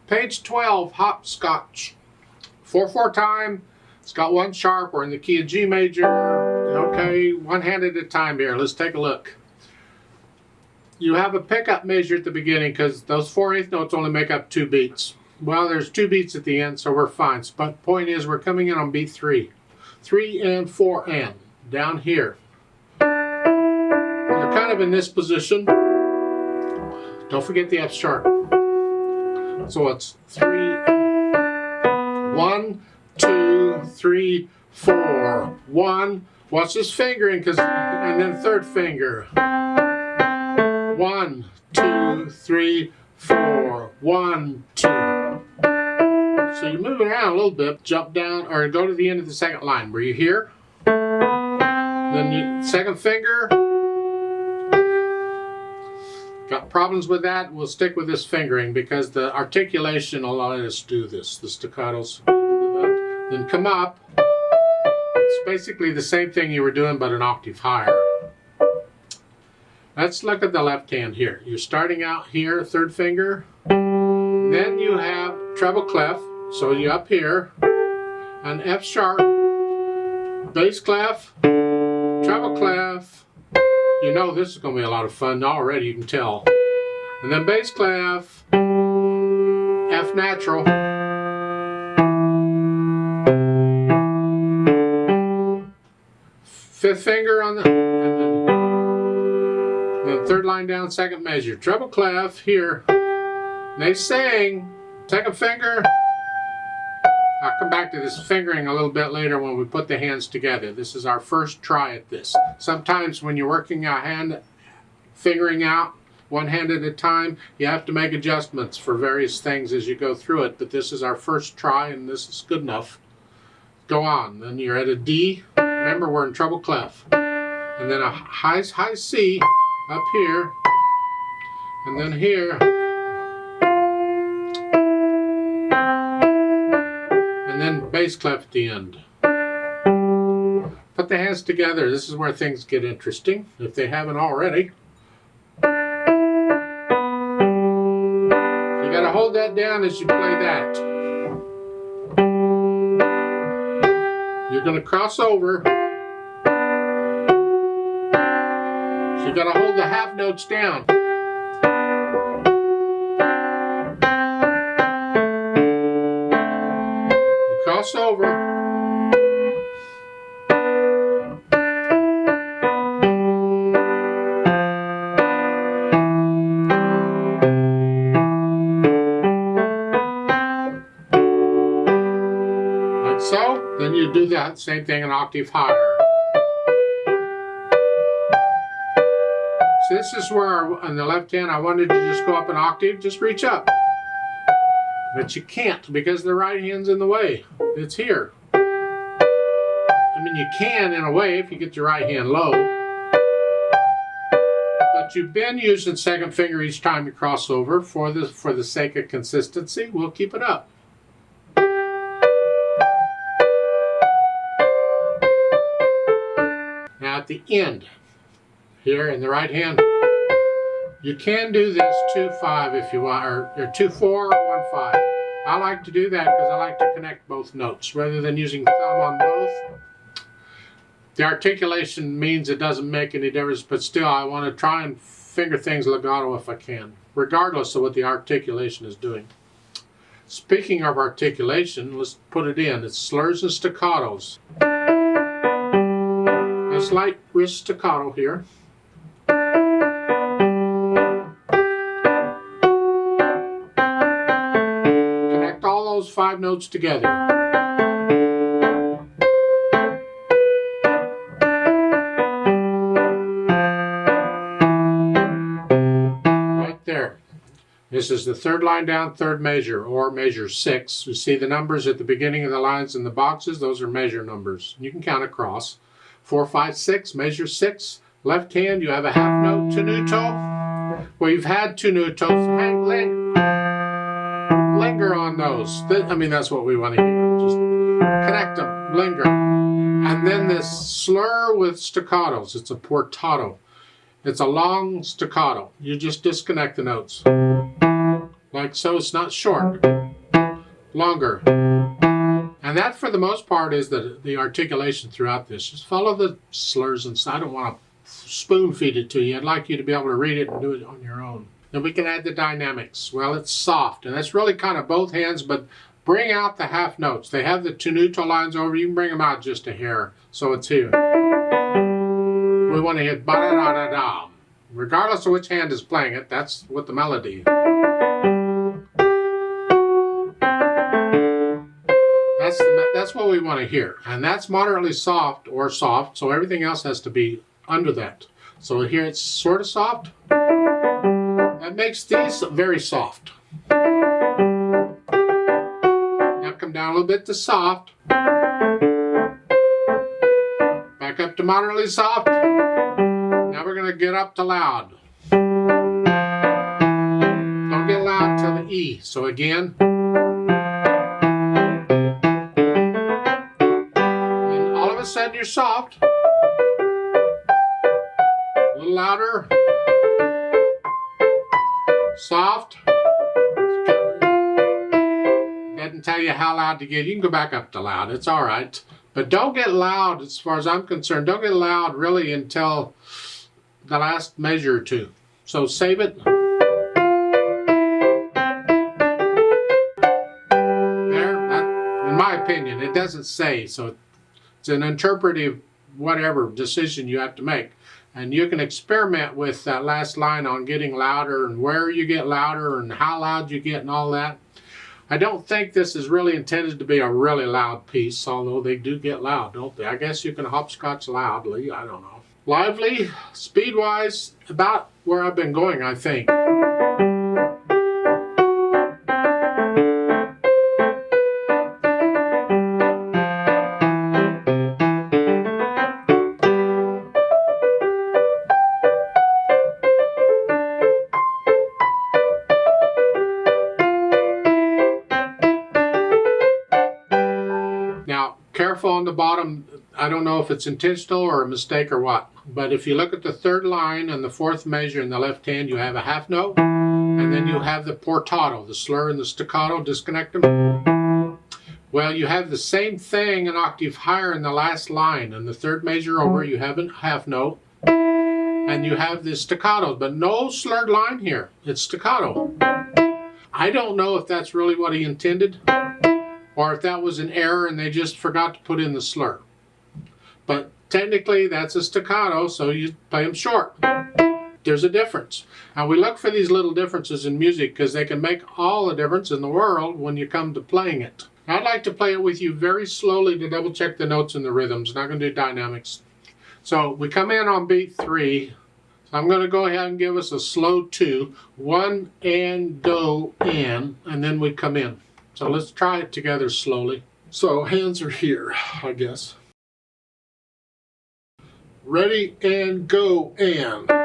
Page 12, Hopscotch. 4/4 time. It's got one sharp. We're in the key of G major. Okay, one hand at a time here. Let's take a look. You have a pickup measure at the beginning because those 4/8 notes only make up 2 beats. Well, there's 2 beats at the end, so we're fine. But point is, we're coming in on beat 3. 3 and 4 and. Down here. You're kind of in this position. Don't forget the F sharp. So it's 3, 1, 2, 3, 4, 1. Watch this fingering, and then third finger. 1, 2, 3, 4, 1, 2. So you move it around a little bit, jump down, or go to the end of the second line. Were you here? Then you, second finger. Got problems with that? We'll stick with this fingering because the articulation will let us do this. The staccatos. Then come up. It's basically the same thing you were doing, but an octave higher. Let's look at the left hand here. You're starting out here, third finger. Then you have treble clef, so you're up here. An F sharp, bass clef, treble clef. You know this is going to be a lot of fun already, you can tell. And then bass clef, F natural. Fifth finger on the, and then third line down, second measure. Treble clef here. They sing, second finger. I'll come back to this fingering a little bit later when we put the hands together. This is our first try at this. Sometimes when you're working a hand, figuring out one hand at a time, you have to make adjustments for various things as you go through it. But this is our first try and this is good enough. Go on. Then you're at a D. Remember, we're in treble clef. And then a high C up here. And then here. And then bass clef at the end. Put the hands together. This is where things get interesting, if they haven't already. You gotta hold that down as you play that. You're gonna cross over. So you gotta hold the half notes down. Cross over. Like so. Then you do that same thing an octave higher. So this is where on the left hand I wanted to just go up an octave, just reach up. But you can't because the right hand's in the way. It's here. I mean, you can in a way if you get your right hand low. But you've been using second finger each time you cross over for the sake of consistency. We'll keep it up. Now at the end, here in the right hand, you can do this 2-5 if you want, or 2-4, 1-5. I like to do that because I like to connect both notes rather than using thumb on both. The articulation means it doesn't make any difference, but still I want to try and finger things legato if I can, regardless of what the articulation is doing. Speaking of articulation, let's put it in. It's slurs and staccatos. A slight wrist staccato here. Those 5 notes together. Right there. This is the third line down, third measure, or measure 6. You see the numbers at the beginning of the lines in the boxes? Those are measure numbers. You can count across. 4, 5, 6, measure 6. Left hand, you have a half note tenuto. Well, you've had tenutos. Linger on those. I mean, that's what we want to hear. Just connect them, linger. And then this slur with staccatos. It's a portato. It's a long staccato. You just disconnect the notes. like so. It's not short, longer. And that, for the most part, is the articulation throughout this. Just follow the slurs, and I don't want to spoon feed it to you. I'd like you to be able to read it and do it on your own. Then we can add the dynamics. Well, it's soft, and that's really kind of both hands, but bring out the half notes. They have the tenuto lines over. You can bring them out just a hair. So it's here. We want to hit ba-da-da-da-da. Regardless of which hand is playing it, that's what the melody. That's what we want to hear. And that's moderately soft or soft, so everything else has to be under that. So here it's sort of soft. That makes these very soft. Now come down a little bit to soft. Back up to moderately soft. Now we're going to get up to loud. Don't get loud till the E. So again. And all of a sudden you're soft. A little louder. Soft. Doesn't tell you how loud to get. You can go back up to loud. It's all right. But don't get loud, as far as I'm concerned. Don't get loud really until the last measure or two. So save it. There. In my opinion, it doesn't say. So it's an interpretive whatever decision you have to make. And you can experiment with that last line on getting louder and where you get louder and how loud you get and all that. I don't think this is really intended to be a really loud piece, although they do get loud, don't they? I guess you can hopscotch loudly, I don't know. Lively, speed-wise, about where I've been going, I think. Now, careful on the bottom. I don't know if it's intentional or a mistake or what, but if you look at the third line and the fourth measure in the left hand, you have a half note, and then you have the portato, the slur and the staccato. Disconnect them. Well, you have the same thing an octave higher in the last line. In the third measure over, you have a half note, and you have the staccato, but no slurred line here. It's staccato. I don't know if that's really what he intended, or if that was an error and they just forgot to put in the slur. But technically that's a staccato, so you play them short. There's a difference. Now we look for these little differences in music because they can make all the difference in the world when you come to playing it. Now, I'd like to play it with you very slowly to double check the notes and the rhythms. Not going to do dynamics. So we come in on beat 3. So I'm going to go ahead and give us a slow 2. 1 and do and then we come in. So let's try it together slowly. So hands are here, I guess. Ready and go and.